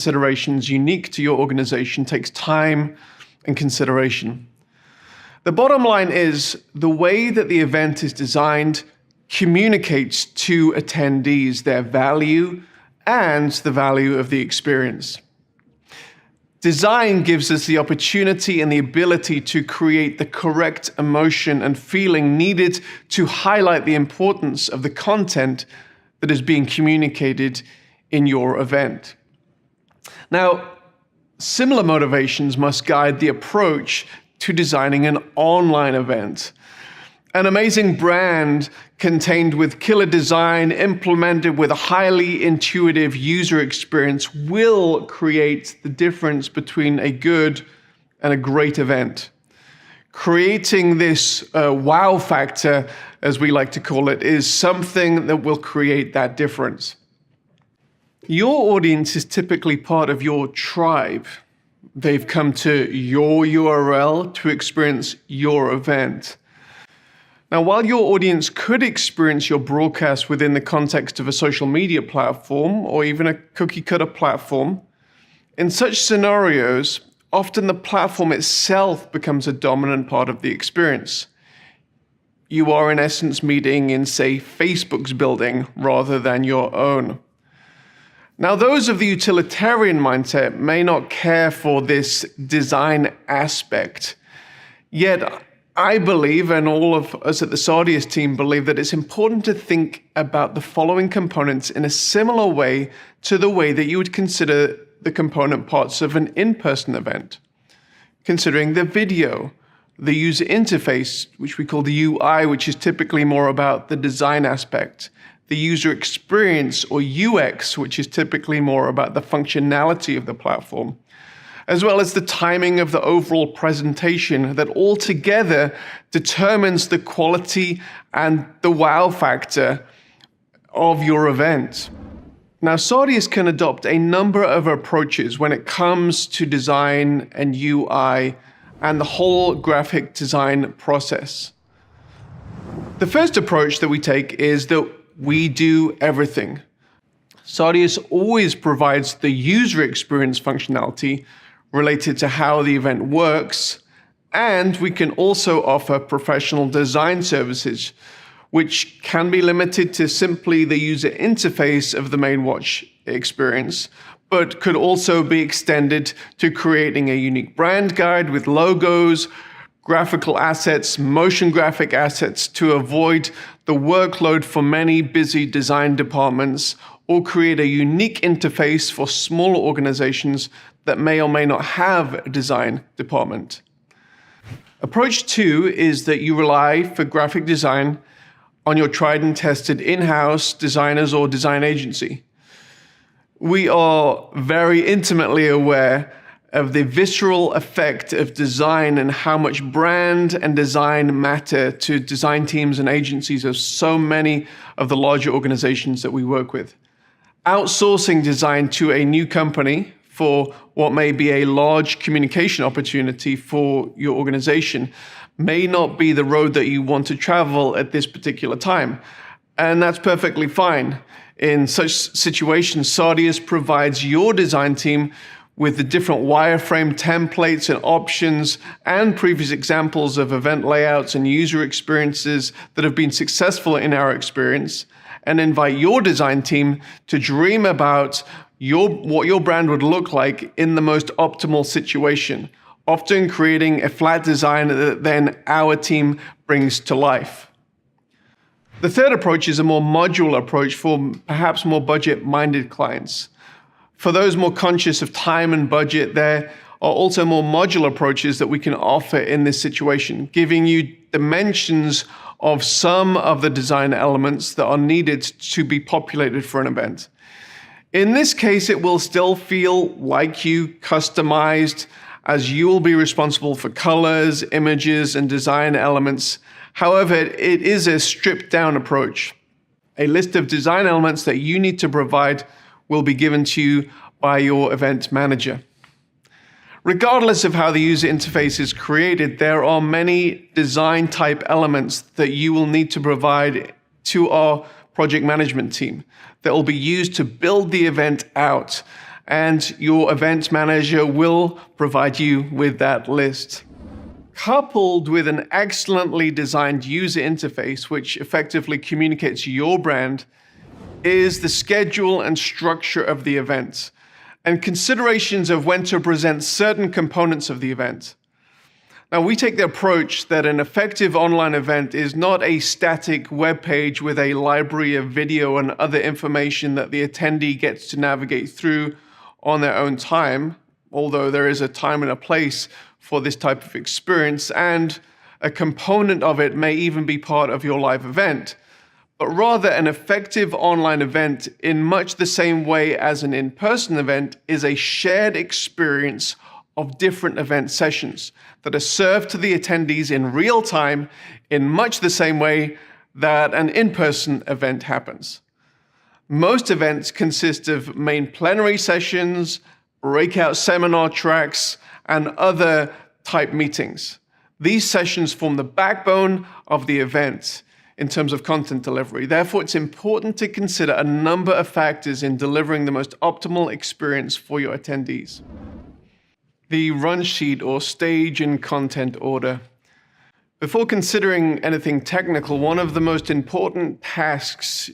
considerations unique to your organization takes time and consideration. The bottom line is the way that the event is designed communicates to attendees their value and the value of the experience. Design gives us the opportunity and the ability to create the correct emotion and feeling needed to highlight the importance of the content that is being communicated in your event. Now, similar motivations must guide the approach to designing an online event. An amazing brand contained with killer design, implemented with a highly intuitive user experience, will create the difference between a good and a great event. Creating this wow factor, as we like to call it, is something that will create that difference. Your audience is typically part of your tribe. They've come to your URL to experience your event. Now, while your audience could experience your broadcast within the context of a social media platform or even a cookie-cutter platform, in such scenarios, often the platform itself becomes a dominant part of the experience. You are in essence meeting in, say, Facebook's building rather than your own. Now, those of the utilitarian mindset may not care for this design aspect, yet I believe, and all of us at the Sardius team believe, that it's important to think about the following components in a similar way to the way that you would consider the component parts of an in-person event. Considering the video, the user interface, which we call the UI, which is typically more about the design aspect, the user experience or UX, which is typically more about the functionality of the platform, as well as the timing of the overall presentation that altogether determines the quality and the wow factor of your event. Now, Sardius can adopt a number of approaches when it comes to design and UI and the whole graphic design process. The first approach that we take is that we do everything. Sardius always provides the user experience functionality related to how the event works, and we can also offer professional design services, which can be limited to simply the user interface of the main watch experience, but could also be extended to creating a unique brand guide with logos, graphical assets, motion graphic assets to avoid the workload for many busy design departments, or create a unique interface for smaller organizations that may or may not have a design department. Approach 2 is that you rely for graphic design on your tried and tested in-house designers or design agency. We are very intimately aware of the visceral effect of design and how much brand and design matter to design teams and agencies of so many of the larger organizations that we work with. Outsourcing design to a new company for what may be a large communication opportunity for your organization may not be the road that you want to travel at this particular time. And that's perfectly fine. In such situations, Sardius provides your design team with the different wireframe templates and options and previous examples of event layouts and user experiences that have been successful in our experience, and invite your design team to dream about what your brand would look like in the most optimal situation, often creating a flat design that then our team brings to life. The third approach is a more modular approach for perhaps more budget-minded clients. For those more conscious of time and budget, there are also more modular approaches that we can offer in this situation, giving you dimensions of some of the design elements that are needed to be populated for an event. In this case, it will still feel like you customized, as you will be responsible for colors, images, and design elements. However, it is a stripped-down approach. A list of design elements that you need to provide will be given to you by your event manager. Regardless of how the user interface is created, there are many design type elements that you will need to provide to our project management team that will be used to build the event out and your event manager will provide you with that list. Coupled with an excellently designed user interface, which effectively communicates your brand, is the schedule and structure of the event, and considerations of when to present certain components of the event. Now, we take the approach that an effective online event is not a static web page with a library of video and other information that the attendee gets to navigate through on their own time, although there is a time and a place for this type of experience, and a component of it may even be part of your live event, but rather an effective online event, in much the same way as an in-person event, is a shared experience of different event sessions that are served to the attendees in real time in much the same way that an in-person event happens. Most events consist of main plenary sessions, breakout seminar tracks, and other type meetings. These sessions form the backbone of the event in terms of content delivery. Therefore, it's important to consider a number of factors in delivering the most optimal experience for your attendees. The run sheet, or stage and content order. Before considering anything technical, one of the most important tasks